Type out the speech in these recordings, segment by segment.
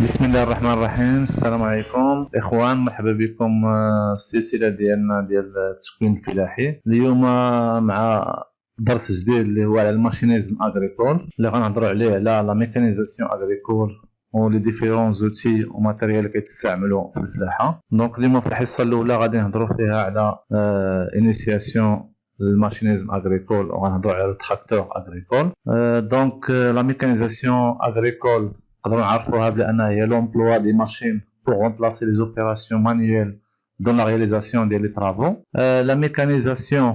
بسم الله الرحمن الرحيم. السلام عليكم اخوان، مرحبا بكم في السلسله ديالنا ديال التكوين الفلاحي. اليوم مع درس جديد اللي هو على الماشينيزم اغريكول، اللي غنهضروا عليه على لا ميكانيزاسيون اغريكول و لي ديفيرون زوتي وماتيريال اللي كيتستعملوا في الفلاحه. دونك اليوم في الحصه الاولى غادي نهضروا فيها على انيسياسيون الماشينيزم اغريكول، وغنهضروا على التراكتور اغريكول. دونك لا ميكانيزاسيون اغريكول نقدروا نعرفوها بانها هي لومبلوا دي ماشين pour remplacer les opérations manuelles dans la réalisation des travaux. La mécanisation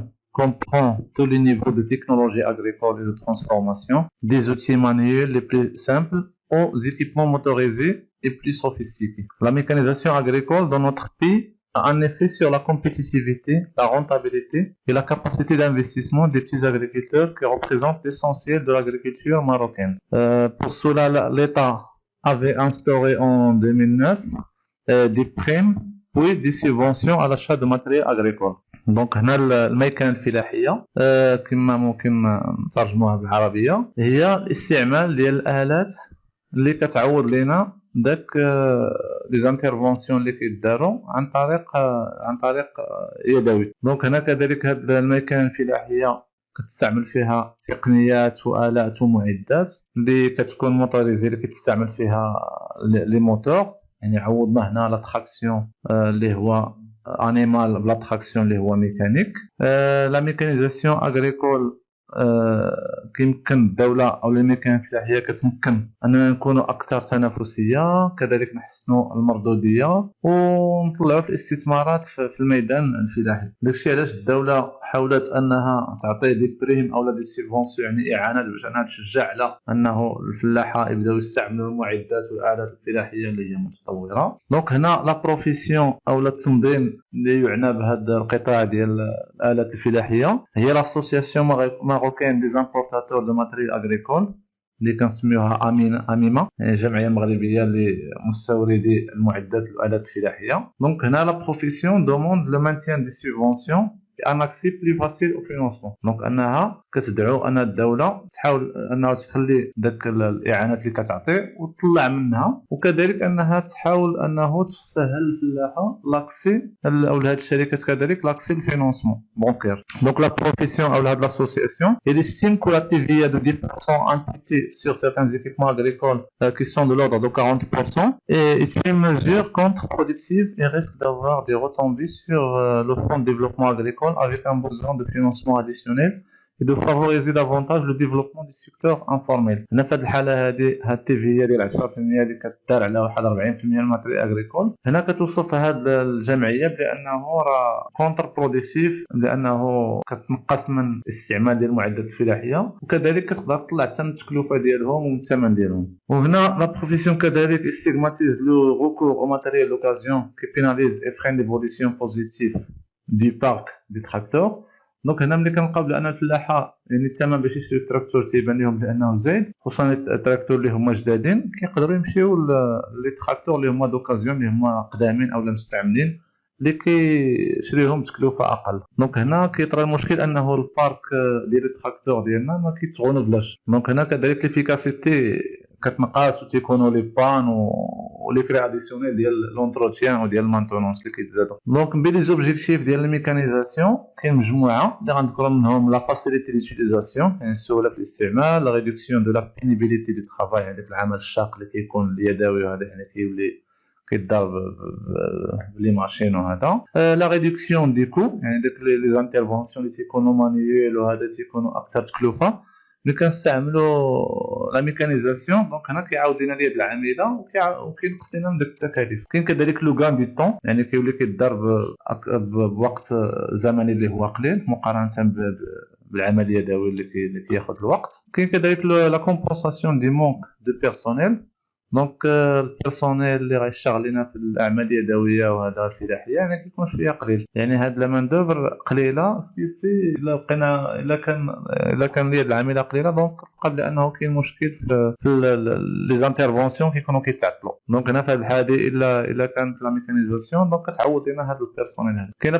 comprend tous les niveaux de technologie agricole et de transformation, des outils manuels les plus simples aux équipements motorisés et plus sophistiqués. La mécanisation agricole dans notre pays a un effet sur la compétitivité, la rentabilité et la capacité d'investissement des petits agriculteurs qui représentent l'essentiel de l'agriculture marocaine. Pour cela, l'État avait instauré en 2009 des primes puis des subventions à l'achat de matériel agricole. دونك هنا الميكنه الفلاحيه كما ممكن نترجموها بالعربيه هي استعمال ديال الالات اللي كتعوض لنا داك لي زانترفونسيون اللي كيداروا عن طريق يدوي. دونك هنا كذلك هاد الميكنه الفلاحيه كتستعمل فيها تقنيات والات ومعدات اللي كتكون موتوريزي، اللي كتستعمل فيها لي موتور. يعني عوضنا هنا لا تراكسيون اللي هو انيمال بلا تراكسيون اللي هو ميكانيك. لا ميكانيزاسيون اغريكول كيمكن الدوله او الميكانه الفلاحيه كتمكن اننا نكونوا اكثر تنافسيه، كذلك نحسنوا المردوديه ونطلعوا في الاستثمارات في الميدان الفلاحي. داكشي علاش الدوله حاولت انها تعطي دي بريم او دي سيبونسيون، يعني اعانات، باش انها تشجع على انه الفلاحه يبداو يستعملوا المعدات والالات الفلاحيه اللي هي متطوره. دونك هنا لا بروفيسيون او التنظيم اللي يعنى بهذا القطاع ديال الالات الفلاحيه هي لاسوسياسيون ماروكين دي زامبورتاتور دو ماتريال اغريكول اللي كنسميوها اميما، يعني جمعيه مغربيه لمستوردي المعدات والالات الفلاحيه. دونك هنا لا بروفيسيون دوموند لو مانتيان دي سوبفونسيون ان اكسي بلي فاسيل او فينونسمون. دونك انها كتدعو ان الدوله تحاول انها تخلي داك الاعانات اللي كتعطي وتطلع منها، وكذلك انها تحاول انه تسهل الفلاحه لاكسي او لهاد الشركات كذلك لاكسي الفينونسمون بونكير. دونك لا بروفيسيون او هاد لاسوسياسيون elle estime que l'activité de 10% imputée sur certains équipements agricoles qui sont de l'ordre de 40% est une mesure contre-productive et risque d'avoir des retombées sur le fonds de développement agricole avec un besoin de financement additionnel et de favoriser davantage le développement du secteur informel. هنا في هذه الحاله هذه التي في هي ديال 10% اللي كدار على واحد 40% من الماتريال اغريكول، هنا كتوصف هذه الجمعيه بانه راه كونتر برودكتيف، لانه كتنقص من استعمال ديال المعدات الفلاحيه، وكذلك كتقدر تطلع حتى من التكلفه ديالهم ومن الثمن ديالهم. وهنا لا بروفيسيون كذلك استيغماتيز لو ريكور او ماتريال لوكازيون كي بيناليز اي فرين ديفوليسيون بوزيتيف دي بارك دي تراكتور. دونك هنا ملي كنلقاو بان الفلاحه يعني الثمن باش يشريو التراكتور تيبان لهم بانه زايد، خصوصا التراكتور اللي هما جدادين كيقدروا يمشيو لي تراكتور اللي هما دوكازيون اللي هما قدامين او مستعملين اللي كيشريوهم بتكلفه اقل. دونك هنا كيطرا المشكل انه البارك ديال التراكتور ديالنا ما كيتغونوفلاش. دونك هنا كذلك ليفيكاسيتي كتنقص وتيكونوا لي بان ولي فري اديسيونيل ديال لونتروتيان وديال المانتونونس اللي كيتزادوا. دونك بين لي زوبجيكتيف ديال الميكانيزاسيون كاين مجموعه اللي غنذكروا منهم لا فاسيليتي ديتيليزاسيون، يعني السهوله في الاستعمال، لا ريدكسيون دو لا بينيبيليتي دو ترافاي، هذاك العمل الشاق اللي كيكون اليدوي وهذا يعني كيولي كيدار بلي ماشين وهذا. لا ريدكسيون دي كو، يعني داك لي زانترفونسيون اللي تيكونوا مانيويل وهذا تيكونوا اكثر تكلفه. ملي كنستعملوا لا ميكانيزاسيون دونك هنا كيعاود لنا ديال العميله وكينقص لنا من داك التكاليف. كاين كذلك لو غان دي طون، يعني كيولي كيدار بوقت زمني اللي هو قليل مقارنه بالعمل اليدوي اللي كياخذ الوقت. كاين كذلك لا كومبونساسيون دي مونك دو بيرسونيل. دونك البيرسونيل اللي غيشتغل لنا في الاعمال اليدويه وهذا الفلاحيه يعني كيكون شويه قليل، يعني هاد لا مان دوفر قليله سكيفي الا بقينا الا كان ديال العامله قليله. دونك تلقى بانه كاين مشكل في لي زانترفونسيون كيكونوا كيتعطلوا. دونك هنا في هذه الحاله الا كانت لا ميكانيزاسيون دونك كتعوض لنا هذا البيرسونيل هذا. كاين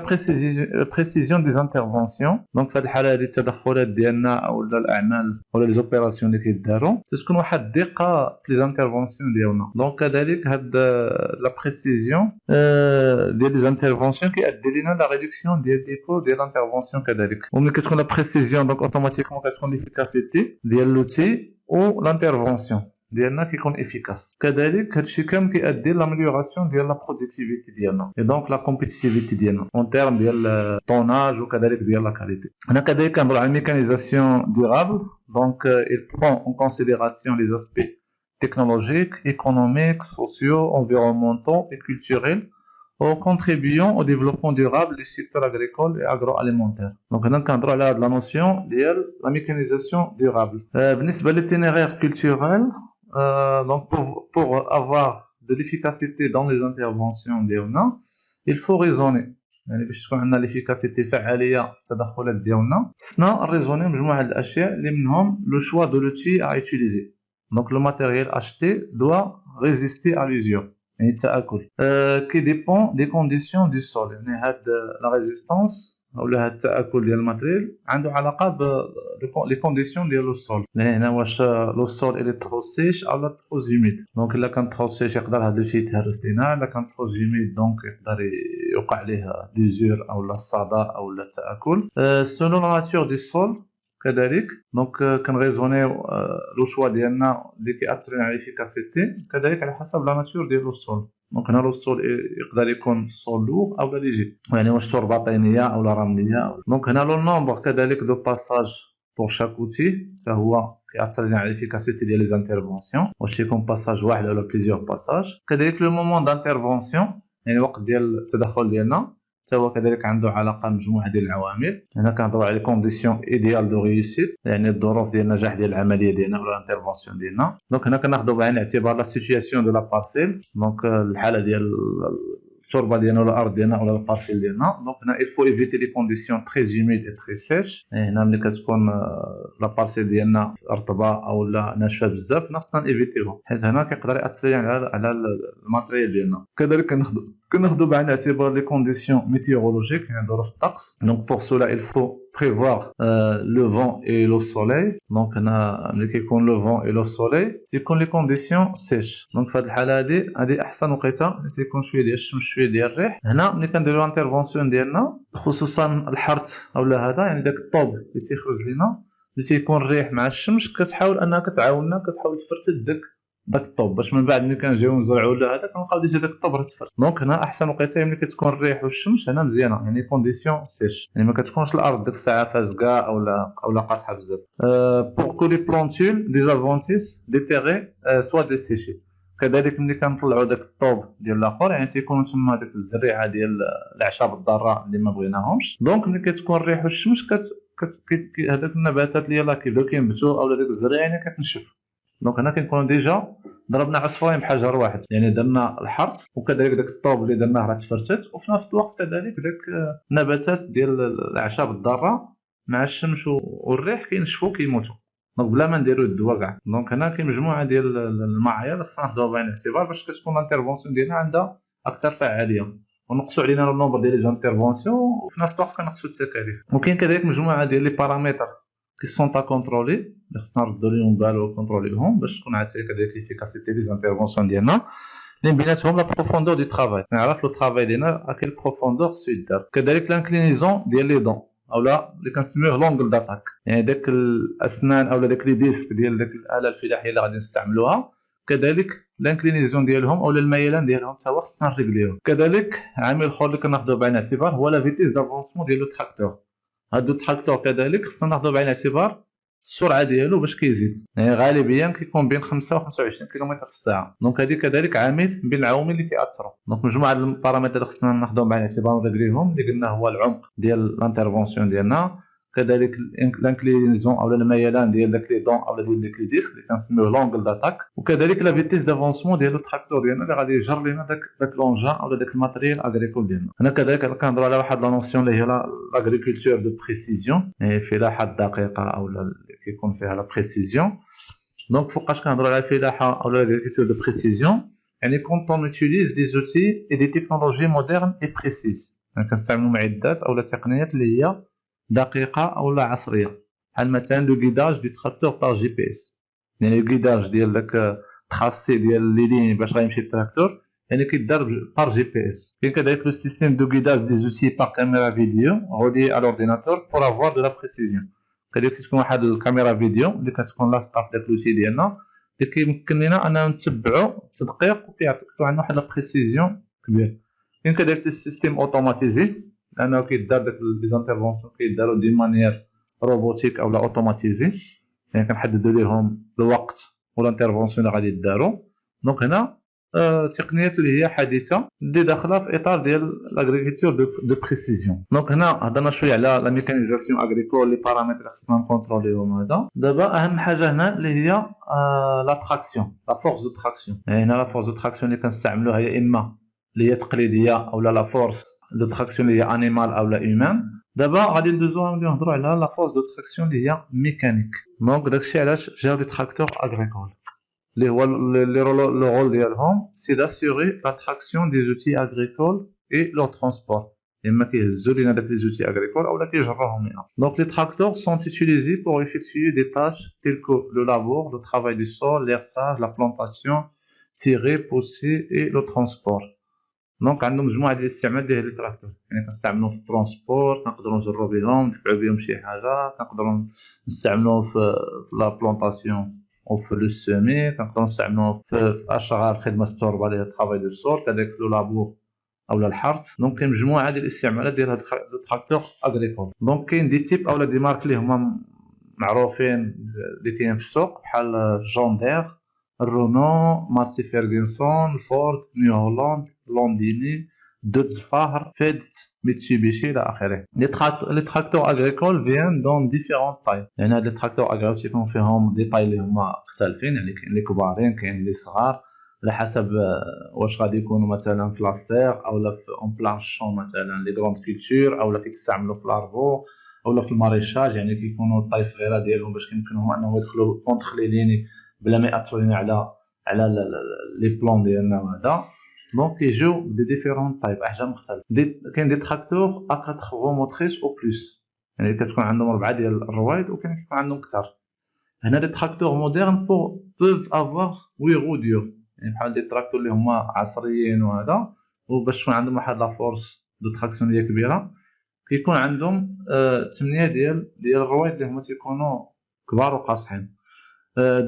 بريسيزيون دي زانترفونسيون، دونك في هذه الحاله هذه التدخلات ديالنا او الاعمال ولا لي زوبيراسيون اللي كيداروا تكون واحد الدقه في لي زانترفونسيون لوبتيمايزاسيون ديالنا. دونك كذلك هاد لا بريسيزيون ديال لي زانترفونسيون كيؤدي لينا لا ريدكسيون ديال لي كو ديال لانترفونسيون كذلك. وملي كتكون لا بريسيزيون دونك اوتوماتيكمون كتكون ليفيكاسيتي ديال لوتي و لانترفونسيون ديالنا كيكون افيكاس. كذلك هادشي كامل كيؤدي لامليوراسيون ديال لا برودكتيفيتي ديالنا اي دونك لا كومبيتيتيفيتي ديالنا اون تيرم ديال الطوناج وكذلك ديال لا كاليتي. هنا كذلك كنهضروا على الميكانيزاسيون ديورابل. دونك il prend en considération les aspects technologiques, économiques, sociaux, environnementaux et culturels en contribuant au développement durable du secteur agricole et agroalimentaire. Donc هنا كنهضروا على هاد لا نوسيون ديال لا ميكانيزاسيون ديورابل. بالنسبه للitinéraire culturel, donc pour avoir de l'efficacité dans les interventions ديالنا il faut raisonner. يعني باش تكون عندنا l'efficacité فعاليه في التدخلات ديالنا خصنا نريزوني مجموعه الاشياء اللي منهم لو شوا دو لوتي à utiliser. Donc le matériel acheté doit résister à l'usure يعني التآكل qui dépend des conditions du sol. يعني هاد la résistance ولا هاد التآكل ديال الماتريال عنده علاقه ب لي كونديسيون ديال لو سول. هنا واش لو سول الي ترو سيش او لا ترو هيوميد. دونك الا كان ترو سيش يقدر هذا الشيء يتهرس لينا، الا كان ترو هيوميد دونك يقدر يوقع عليه ليزور او لا الصدى او لا التآكل سولون لا ناتور دو سول. كذلك دونك كنغيزونيو لو شوا ديالنا اللي كيأثر على ليفيكاسيتي كذلك على حسب لا ناتور ديال لو سول. دونك هنا لو سول يقدر يكون سول لوغ او لا ليجي، يعني واش تربه طينيه او لا رمليه. دونك هنا لو نومبر كذلك دو باساج بور شاك اوتي حتى هو كيأثر على ليفيكاسيتي ديال لي زانترفونسيون، واش يكون باساج واحد ولا بليزيور باساج. كذلك لو مومون دانترفونسيون يعني الوقت ديال التدخل ديالنا حتى هو كذلك عنده علاقه بمجموعه ديال العوامل. هنا كنهضروا على لي كونديسيون ايديال دو ريوسيت يعني الظروف ديال النجاح ديال العمليه ديالنا ولا الانترفونسيون ديالنا. دونك هنا كناخذوا بعين الاعتبار لا سيتوياسيون دو لا بارسيل، دونك الحاله ديال التربه ديالنا ولا الارض ديالنا ولا البارسيل ديالنا. دونك هنا il faut éviter les conditions très humides et très sèches. هنا ملي كتكون لا بارسيل ديالنا رطبه او لا ناشفه بزاف خصنا ايفيتيهم حيت هنا كيقدر ياثر على الماتريال ديالنا. كذلك كناخذوا بعين الاعتبار لي كونديسيون ميتيورولوجيك يعني ظروف الطقس. دونك pour cela il faut prévoir le vent et le soleil. دونك هنا ملي كيكون لو فون اي لو سولي تيكون لي كونديسيون سيش. دونك في هذه الحاله هذه احسن وقيته اللي تيكون شويه ديال الشمس شويه ديال الريح. هنا ملي كنديروا انترفونسيون ديالنا خصوصا الحرث اولا هذا يعني داك الطوب اللي تيخرج لينا اللي تيكون الريح مع الشمس كتحاول انها كتعاوننا كتحاول تفرتد داك الطوب باش من بعد ملي كنجيو نزرعوا ولا هذا كنلقاو ديجا داك الطوب تفرت. دونك هنا احسن وقيته ملي كتكون الريح والشمس هنا مزيانه يعني كونديسيون سيش يعني ما كتكونش الارض ديك الساعه فازقه اولا قاصحه بزاف. بور كو لي بلونتول دي افونتيس دي تيغي سوا دي سيشي. كذلك ملي كنطلعوا داك الطوب ديال الاخر يعني تيكون تما داك الزريعه ديال الاعشاب الضاره اللي ما بغيناهمش. دونك ملي كتكون الريح والشمس هذاك النباتات اللي يلاه كيبداو كينبتوا اولا ديك الزريعه يعني كتنشف. دونك هنا كنكونوا ديجا ضربنا عصفورين بحجر واحد يعني درنا الحرث وكذلك داك الطوب اللي درناه راه تفرتت وفي نفس الوقت كذلك داك النباتات ديال الاعشاب الضاره مع الشمس والريح كينشفوا كيموتوا دونك بلا ما نديروا الدواء كاع. دونك هنا كاين مجموعه ديال المعايير خصنا ناخذوها بعين الاعتبار باش كتكون الانترفونسيون ديالنا عندها اكثر فعاليه ونقصوا علينا النومبر ديال لي زانترفونسيون وفي نفس الوقت كنقصوا التكاليف. وكاين كذلك مجموعه ديال لي بارامتر qui sont à contrôler اللي خصنا نردوا لهم بال وكونتروليهم باش تكون عارفه كذلك ليفيكاسيتي دي زانترفونسيون ديالنا اللي بيناتهم لا بروفوندور دو ترافاي نعرف لو ترافاي ديالنا اكيل بروفوندور سويدار. كذلك لانكلينيزون ديال لي دون اولا اللي كنسميوه لونغل داتاك يعني داك الاسنان اولا داك لي ديسك ديال داك الاله الفلاحيه اللي غادي نستعملوها. كذلك لانكلينيزون ديالهم اولا الميلان ديالهم حتى هو خصنا نريغليوه. كذلك عامل اخر اللي كناخذوه بعين الاعتبار هو لا فيتيس دافونسمون ديال لو تراكتور. هادو التراكتور كذلك خصنا ناخذوا بعين الاعتبار السرعه ديالو باش كيزيد يعني غالبيا كيكون بين 5 و 25 كيلومتر في الساعه. دونك هذه كذلك عامل بين العوامل اللي كيأثروا. دونك مجموعه البارامتر اللي خصنا ناخذوهم بعين الاعتبار ونريغليهم اللي قلنا هو العمق ديال لانترفونسيون ديالنا. كذلك لانكلينيزون اولا الميلان ديال داك لي دون اولا ديال داك لي ديسك اللي كنسميوه لونغل داتاك. وكذلك لا فيتيس دافونسمون ديال التراكتور ديالنا اللي غادي يجر لينا داك لونجان اولا داك الماتريال اغريكول ديالنا. هنا كذلك كنهضروا على واحد لا نوسيون اللي هي لاغريكولتور دو بريسيزيون يعني الفلاحه الدقيقه اولا كيكون فيها لا بريسيزيون. دونك فوقاش كنهضروا على الفلاحه اولا لاغريكولتور دو بريسيزيون يعني كونط اون اوتيليز دي زوتي اي دي تكنولوجي مودرن اي بريسيز يعني كنستعملوا معدات اولا تقنيات اللي هي دقيقه اولا عصريه بحال مثلا لو غيداج دو تراكتور بار جي بي اس يعني لو غيداج ديال داك تراسي ديال لي لين باش غيمشي التراكتور، يعني كيدار بار جي بي اس. كاين كذلك لو سيستيم دو غيداج دي زوتي بار كاميرا فيديو رولي على لورديناتور بور افوار دو لا بريسيزيون. كذلك تكون واحد الكاميرا فيديو اللي كتكون لاصقه في داك لوتي ديالنا اللي كيمكن لينا اننا نتبعوا التدقيق وكيكون عندنا واحد لا بريسيزيون كبير. كاين كذلك السيستيم اوتوماتيزي لانه كيدار داك لي زانترفونسيون كيداروا دي مانيير روبوتيك او لا اوتوماتيزي، يعني كنحددوا لهم الوقت والانترفونسيون اللي غادي يداروا. دونك هنا تقنيات اللي هي حديثه اللي داخله في اطار ديال لاغريكولتور دو بريسيزيون. دونك هنا هضرنا شويه على لا ميكانيزاسيون اغريكول، لي بارامتر اللي خصنا نكونتروليهم. هذا دابا اهم حاجه هنا اللي هي لا تراكسيون، لا فورس دو تراكسيون. يعني هنا لا فورس دو تراكسيون اللي كنستعملوها يا اما اللي هي تقليديه او لا فورس دو تراكسيون اللي هي انيمال او لا هيومان. دابا غادي ندوزو نهضروا على لا فورس دو تراكسيون اللي هي ميكانيك. دونك داكشي علاش جاو لي تراكتور اغريكول اللي هو لو رول ديالهم سي داسيوري لا تراكسيون دي زوتي اغريكول اي لو ترونسبور، اما كيهزوا لينا داك لي زوتي اغريكول اولا كيجروهم لينا. دونك لي تراكتور سون utilisés pour effectuer des tâches telles que le labour, le travail du sol, l'herçage, la plantation, tirer, pousser et le transport. دونك عندهم مجموعه ديال الاستعمال ديال لي تراكتور، يعني كنستعملوه في الترونسبور، كنقدروا نجروا بهم ندفعوا بهم شي حاجه، كنقدروا نستعملوه في لا بلونطاسيون او في لو سيمي، كنقدروا نستعملوه في اشغال خدمه التربه اللي هي الطرافاي دو سول، كذلك في لو لابور اولا الحرث. دونك كاين مجموعه ديال الاستعمالات ديال هاد التراكتور اغريكول. دونك كاين دي تيب اولا دي مارك اللي هما معروفين اللي كاين في السوق بحال جون دير، رونو، ماسي فيرغسون، فورد، نيو هولاند، لونديني، دوتز فاهر، فيدت، ميتسوبيشي الى اخره. لي تراكتور اغريكول فيان دون ديفيرون تاي، يعني هاد لي تراكتور اغريكول تيكون فيهم دي تاي اللي هما مختلفين، يعني كاين لي كبارين كاين لي صغار على حسب واش غادي يكونوا مثلا في لاسير اولا في اون بلان شون مثلا لي غروند كولتور اولا كيتستعملوا في لاربو اولا في الماريشاج، يعني كيكونوا طاي صغيره ديالهم باش كيمكنهم انهم يدخلوا كونتر لي ليني بلا ما ياثروا لينا على لي بلون ديالنا. وهذا دونك كيجيو دي ديفيرون تايب احجام مختلفه. كاين دي تراكتور ا 4 roues موتريس او بلوس، يعني كتكون عندهم 4 ديال الرويد وكاين كيكون عندهم كثر. هنا لي تراكتور مودرن بوف افوار 8 roues ديور، يعني بحال دي تراكتور اللي هما عصريين وهذا، وباش تكون عندهم واحد لا فورس دو تراكسيون اللي كبيره كيكون عندهم 8 ديال الرويد اللي هما تيكونوا كبار وقاصحين.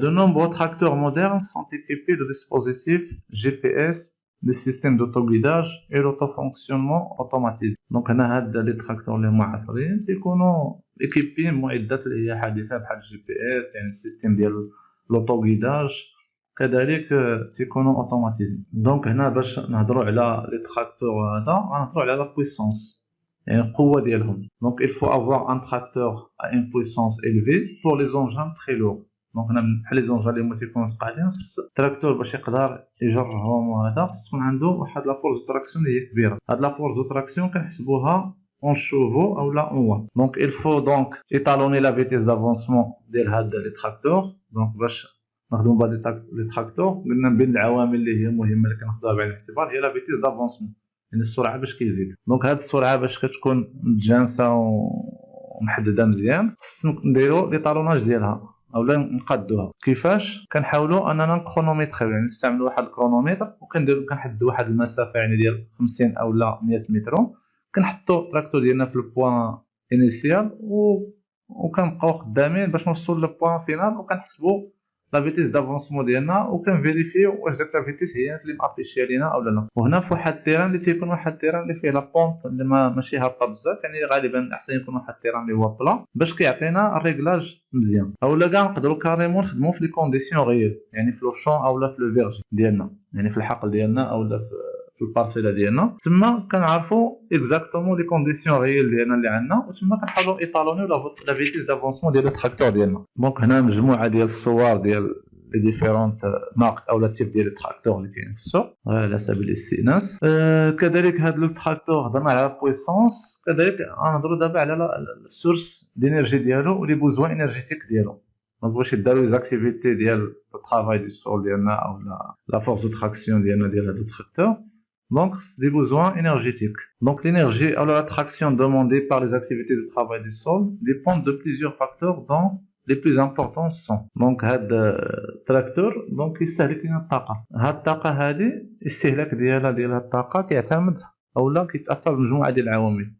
De nombreux tracteurs modernes sont équipés de dispositifs GPS, des systèmes d'autoguidage et l'autofonctionnement automatisé. Donc هنا هاد لي تراكتور اللي هما عصريين تيكونوا équipés بمعدات اللي هي حديثه بحال الجي بي اس، يعني السيستم ديال لوطوغيداج، كذلك تيكونوا اوتوماتيزي. دونك هنا باش نهضروا على لي تراكتور هذا غنهضروا على لا بويسونس، يعني القوه ديالهم. دونك il faut avoir un tracteur à une puissance élevée pour les engins très lourds. دونك هنا بحال لي زونجا اللي هما تيكونوا ثقالين، خص التراكتور باش يقدر يجرهم وهذا خص تكون عنده واحد لا فورس دو تراكسيون اللي هي كبيره. هاد لا فورس دو تراكسيون كنحسبوها اون شوفو اولا اون وات. دونك il faut donc étalonner la vitesse d'avancement ديال هاد لي تراكتور. دونك باش نخدموا بهاد لي تراكتور قلنا بين العوامل اللي هي مهمه اللي كناخذوها بعين الاعتبار هي لا فيتيس دافونسمون، يعني السرعه باش كيزيد. دونك هاد السرعه باش كتكون متجانسه ومحدده مزيان خص نديروا لي طالوناج ديالها اولا نقادوها. كيفاش؟ كنحاولوا اننا نكرونوميتريو، يعني نستعملوا واحد الكرونومتر وكنحددوا واحد المسافه يعني ديال 50 اولا 100 متر، كنحطوا التراكتور ديالنا في البوان انيسيال وكنبقاو خدامين باش نوصلوا للبوان فينال، وكنحسبوا لا فيتيس دافونسمون ديالنا وكنفيريفيو واش داك لا فيتيس هي اللي مافيشيه لينا اولا لا. وهنا في واحد التيران اللي تيكون واحد التيران اللي فيه لا بونط اللي ماشي هابطه بزاف، يعني غالبا احسن يكون واحد التيران اللي هو بلا باش كيعطينا الريغلاج مزيان. اولا كاع نقدروا كاريمون نخدموا في لي كونديسيون ريال، يعني في لو شون اولا في لو فيرجي ديالنا، يعني في الحقل ديالنا اولا في البارسيلا ديالنا، تما كنعرفوا اكزاكتومون لي كونديسيون ريال ديالنا اللي عندنا، وتما كنحاولوا ايطالونيو لا فيتيس دافونسمون ديال التراكتور ديالنا. دونك هنا مجموعه ديال الصور ديال لي ديفيرونت مارك اولا تيب ديال التراكتور اللي كاين في السوق على سبيل الاستئناس. كذلك هذا لو تراكتور هضرنا على البويسونس، كذلك غنهضروا دابا على السورس دينيرجي ديالو ولي بوزوان انرجيتيك ديالو. دونك باش يداروا لي زاكتيفيتي ديال الطرافاي دو سول ديالنا او لا فورس دو تراكسيون ديالنا ديال هذا التراكتور، donc des besoins énergétiques. Donc l'énergie ou la traction demandée par les activités de travail du sol dépend de plusieurs facteurs dont لي بلوز امبورطون سون دونك هاد التراكتور دونك يستهلك لنا الطاقه. هاد الطاقه هادي الاستهلاك ديال هاد الطاقه كيعتمد اولا كيتاثر بمجموعه ديال العوامل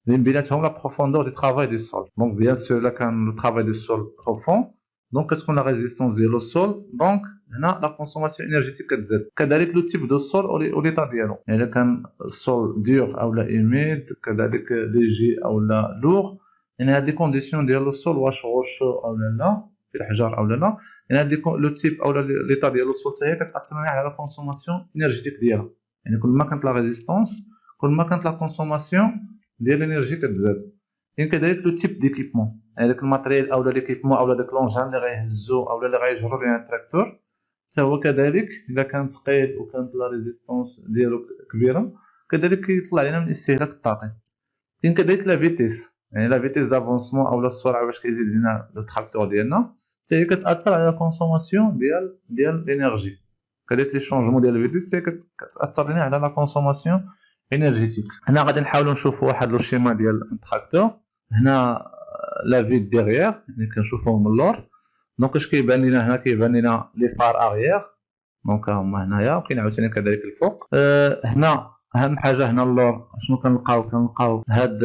اللي بيناتهم لا بروفوندور دي ترافاي دو سول. دونك بيان سور الا كان لو ترافاي دو سول بروفون دونك كتكون لا ريزيستونس ديالو السول، دونك هنا لا كونسوماسيون انرجيتيك كتزاد. كذلك لو تيب دو سول او ليطا ديالو، يعني الا كان السول دور او لا ايميد، كذلك ليجي او لا لوغ، يعني هاد لي كونديسيون ديال السول واش غوشو او لا في الحجر او لا، يعني هاد لو تيب او ليطا ديال السول حتى هي كتاثر على لا كونسوماسيون انرجيتيك ديالها. يعني كل ما كانت لا ريزيستونس كل ما كانت لا كونسوماسيون ديال الانرجي كتزاد. كاين كذلك لو تيب ديكيبمون، يعني داك الماتريال او ليكيبمون او داك لونجان اللي غيهزو او اللي غيجرو بيه التراكتور حتى هو كذلك اذا كان ثقيل وكانت لا ريزيستونس ديالو كبيره كذلك كيطلع لنا من الاستهلاك الطاقي. كاين كذلك لا فيتيس، يعني لا فيتيس دافونسمون او السرعه باش كيزيد لنا التراكتور ديالنا حتى هي كتاثر على لا كونسوماسيون ديال الانرجي. كذلك لي شونجمون ديال الفيتيس حتى كتاثر لنا على لا كونسوماسيون انرجيتيك. هنا غادي نحاولوا نشوفوا واحد لو شيما ديال التراكتور. هنا لا فيد ديغيير اللي كنشوفوه من اللور، دونك اش كيبان لنا هنا؟ كيبان لنا لي فار اغيير، دونك هما هنايا، وكاين عاوتاني كذلك الفوق. هنا اهم حاجه هنا اللور شنو كنلقاو هاد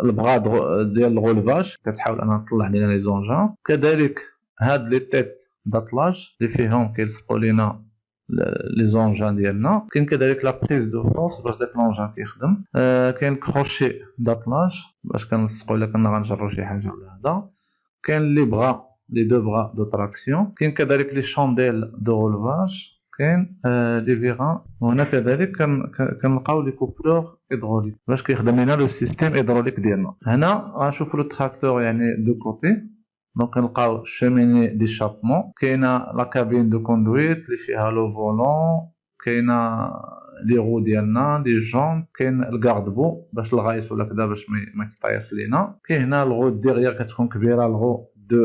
البغا ديال الغولفاج كتحاول انها تطلع لنا لي زونجان. كذلك هاد لي تيت داطلاج اللي فيهم كيلصقوا لنا لي زونجان ديالنا. كاين كذلك لا بريز دو فورس باش داك لونجان كيخدم. كاين كروشي داطلاج باش كنلصقوا الا كنا غنجروا شي حاجه ولا هذا. كاين لي دو بغا دو تراكسيون. كاين كذلك لي شونديل دو رولفاج. كاين لي فيران. وهنا كذلك كنلقاو لي كوبلور هيدروليك باش كيخدم لنا لو سيستيم هيدروليك ديالنا. هنا غنشوفوا لو تراكتور يعني دو كوتي، دونك نلقاو شيميني ديشابمون، كاينه لا كابين دو كوندويت اللي فيها لو فولون، كاينه لي رو ديالنا لي جون، كاين الكارد بو باش الغايس ولا كذا باش ما يتطيرش لينا. كاين هنا الغو ديغيير كتكون كبيره، الغو دو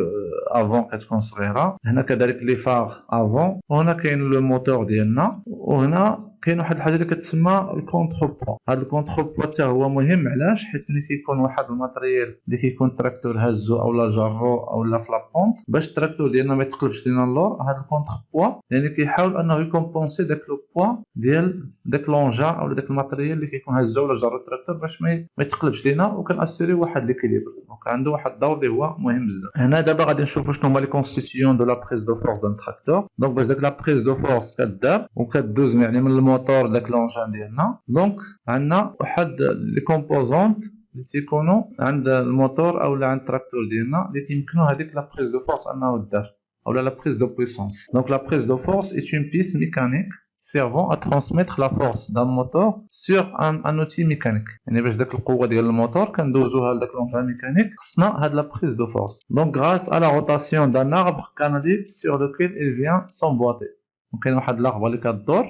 افون كتكون صغيره. هنا كذلك لي فار افون، وهنا كاين لو موتور ديالنا. وهنا كاين واحد الحاجه اللي كتسمى الكونتر بوا. هذا الكونتر بوا حتى هو مهم، علاش؟ حيت ملي كيكون واحد الماتريال اللي كيكون التراكتور هزو اولا جرو اولا في لابونت باش التراكتور ديالنا ما يتقلبش لينا اللور، هذا الكونتر بوا يعني كيحاول انه يكومبونسي داك لو بوا ديال داك لونجا اولا داك الماتريال اللي كيكون هزو ولا جرو التراكتور باش ما يتقلبش لينا، وكناسيري واحد ليكيليبر. دونك عنده واحد الدور اللي هو مهم بزاف. هنا دابا غادي نشوفوا شنو هما لي كونستيتيون دو لا بريز دو فورس دان تراكتور. دونك باش داك لا بريز دو فورس كدار وكدوز يعني من الموتور داك لونجان ديالنا، دونك عندنا واحد لي كومبوزونت اللي تيكونوا عند الموتور اولا عند التراكتور ديالنا اللي كيمكنوا هذيك لا بريز دو فورس انه دار اولا لا بريز دو بويسونس. دونك لا بريز دو فورس est une pièce mécanique servant à transmettre la force d'un moteur sur un outil mécanique. يعني باش داك القوه ديال الموتور كندوزوها لداك لونجان ميكانيك خصنا هاد لا بريز دو فورس. دونك grâce à la rotation d'un arbre canalique sur lequel il vient s'emboîter. دونك كاين واحد الاربعه اللي كدور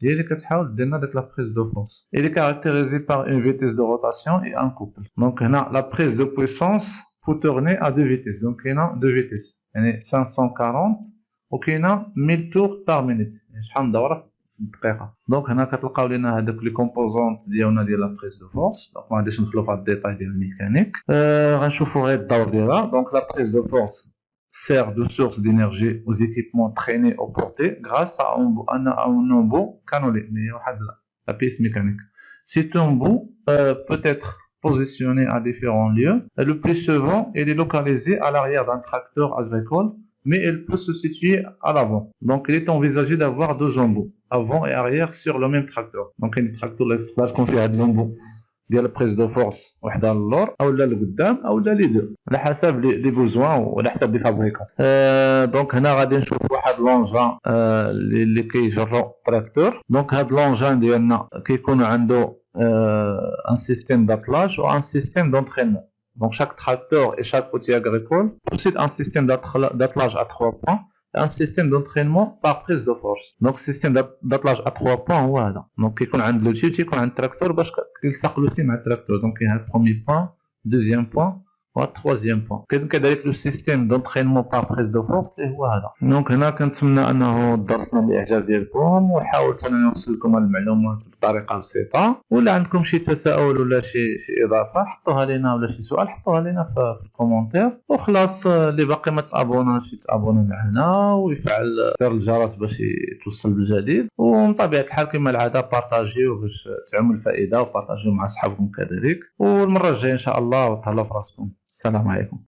هي اللي كتحاول دير لنا داك لا بريز دو فورس. Elle est caractérisée par une vitesse de rotation et un couple. دونك هنا لا بريز دو بويسونس faut tourner à deux vitesses. دونك كاينه دو فيتيس يعني 540 وكاينه 1000 tours par minute، يعني شحال دوره في الدقيقه. دونك هنا كتلقاو لنا هذوك لي كومبوزونت ديالنا ديال لا بريز دو فورس. دونك ما غاديش ندخلوا في هاد الديتاي ديال الميكانيك، غنشوفوا غير الدور ديالها. دونك لا بريز دو فورس sert de source d'énergie aux équipements traînés ou portés grâce à un embout canalique. La pièce mécanique. Cet embout peut être positionné à différents lieux. Le plus souvent, il est localisé à l'arrière d'un tracteur agricole, mais il peut se situer à l'avant. Donc, il est envisagé d'avoir deux embouts, avant et arrière, sur le même tracteur. Donc, il y a des tracteurs qui ont fait l'embout ديال بريز دو فورس وحده للور اولا لقدام اولا لي دو على حسب لي بوزوان وعلى حسب لي فابريكون. دونك هنا غادي نشوف واحد لونجان اللي كيجرو تراكتور. دونك هاد لونجان ديالنا كيكون عنده ان سيستيم داتلاج و ان سيستيم دونترينمون. دونك شاك تراكتور اي شاك اوتي اغريكول possède un système d'attelage à 3 points un système d'entraînement par prise de force. Donc système d'attelage à 3 points هو هذا. دونك كيكون عند لوتي وتيكون عند التراكتور باش كيلصق لوتي مع التراكتور. دونك كاين البروميي بوين، دوزيام بوين وهذا التخوازيام بوان. كاين كذلك لو سيستيم دونطرينمون بار بريز دو فورس اللي هو هذا. دونك هنا كنتمنى انه درسنا الاعجاب ديالكم، وحاولت انني نوصل لكم المعلومات بطريقه بسيطه. ولا عندكم شي تساؤل ولا شي اضافه حطوها لينا، ولا شي سؤال حطوها لينا في الكومونتير. وخلاص اللي باقي ما تابوناش يتابونا معنا ويفعل زر الجرس باش يتوصل بالجديد. ومن طبيعه الحال كما العاده بارطاجيو باش تعم الفائده، وبارطاجيو مع اصحابكم كذلك. والمره الجايه ان شاء الله، وتهلاو في راسكم. السلام عليكم.